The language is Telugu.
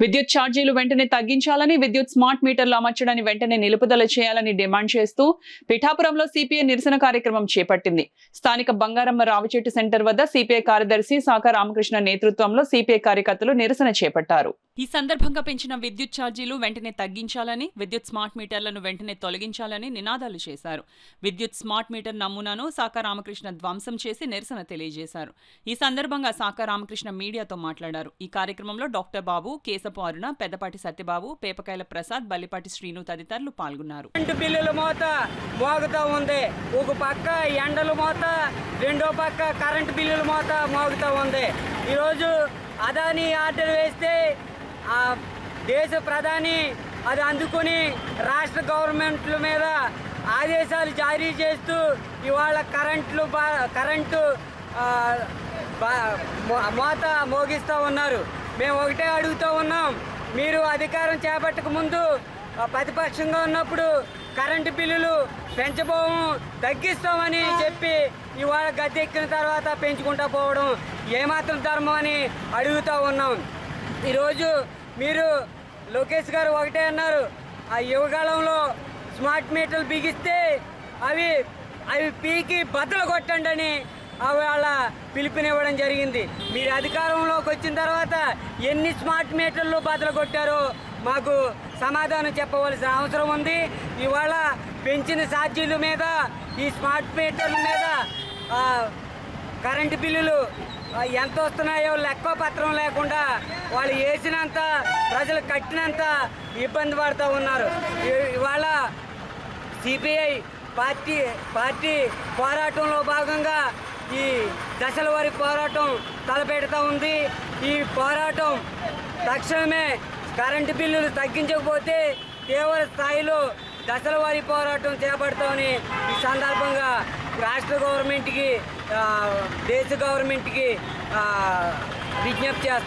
విద్యుత్ ఛార్జీలు వెంటనే తగ్గించాలని, విద్యుత్ స్మార్ట్ మీటర్లు అమర్చడాన్ని వెంటనే నిలుపుదల చేయాలని డిమాండ్ చేస్తూ పిఠాపురంలో సిపిఐ నిరసన కార్యక్రమం చేపట్టింది. స్థానిక బంగారమ్మ రావిచెట్టు సెంటర్ వద్ద సిపిఐ కార్యదర్శి సాకా రామకృష్ణ నేతృత్వంలో సిపిఐ కార్యకర్తలు నిరసన చేపట్టారు. ఈ సందర్భంగా పెంచిన విద్యుత్ ఛార్జీలు వెంటనే తగ్గించాలని, విద్యుత్ స్మార్ట్ మీటర్లను వెంటనే తొలగించాలని నినాదాలు చేశారు. విద్యుత్ స్మార్ట్ మీటర్ నమూనాను సాకా రామకృష్ణ ధ్వంసం చేసి నిరసన తెలియజేశారు. ఈ సందర్భంగా సాకా రామకృష్ణ మీడియాతో మాట్లాడారు. ఈ కార్యక్రమంలో డాక్టర్ బాబు, కేశపు అరుణ, పెద్దపాటి సత్యబాబు, పేపకాయల ప్రసాద్, బల్లిపాటి శ్రీను తదితరులు పాల్గొన్నారు. బిల్లుల మోత మోగుతూ ఉంది. ఒక పక్క ఎండల మోత, రెండో పక్క కరెంటు బిల్లుల మోత మోగుతూ ఉంది. ఈరోజు అదానీ ఆర్డర్ వేస్తే ఆ దేశ ప్రధాని అది అందుకుని రాష్ట్ర గవర్నమెంట్ల మీద ఆదేశాలు జారీ చేస్తూ ఇవాళ కరెంటు మోత మోగిస్తూ ఉన్నారు. మేము ఒకటే అడుగుతూ ఉన్నాం, మీరు అధికారం చేపట్టక ముందు ప్రతిపక్షంగా ఉన్నప్పుడు కరెంటు బిల్లులు పెంచబోము, తగ్గిస్తామని చెప్పి ఇవాళ గద్దెక్కిన తర్వాత పెంచుకుంటూ పోవడం ఏమాత్రం ధర్మం అని అడుగుతూ ఉన్నాం. ఈరోజు మీరు లోకేష్ గారు ఒకటే అన్నారు, ఆ యువకాలంలో స్మార్ట్ మీటర్లు బిగిస్తే అవి పీకి బద్దలు కొట్టండి అని వాళ్ళ పిలుపునివ్వడం జరిగింది. మీరు అధికారంలోకి వచ్చిన తర్వాత ఎన్ని స్మార్ట్ మీటర్లు బద్దలు కొట్టారో మాకు సమాధానం చెప్పవలసిన అవసరం ఉంది. ఇవాళ పెంచిన ఛార్జీల మీద, ఈ స్మార్ట్ మీటర్ల మీద కరెంటు బిల్లులు ఎంత వస్తున్నాయో లెక్క పత్రం లేకుండా వాళ్ళు వేసినంత, ప్రజలు కట్టినంత ఇబ్బంది పడుతూ ఉన్నారు. ఇవాళ సిపిఐ పార్టీ పోరాటంలో భాగంగా ఈ దశల వారి పోరాటం తలపెడుతూ ఉంది. ఈ పోరాటం తక్షణమే కరెంటు బిల్లులు తగ్గించకపోతే తీవ్ర స్థాయిలో దశల వారి పోరాటం చేపడతామని ఈ సందర్భంగా రాష్ట్ర గవర్నమెంట్కి, దేశ గవర్నమెంట్కి విజ్ఞప్తి చేస్తాం.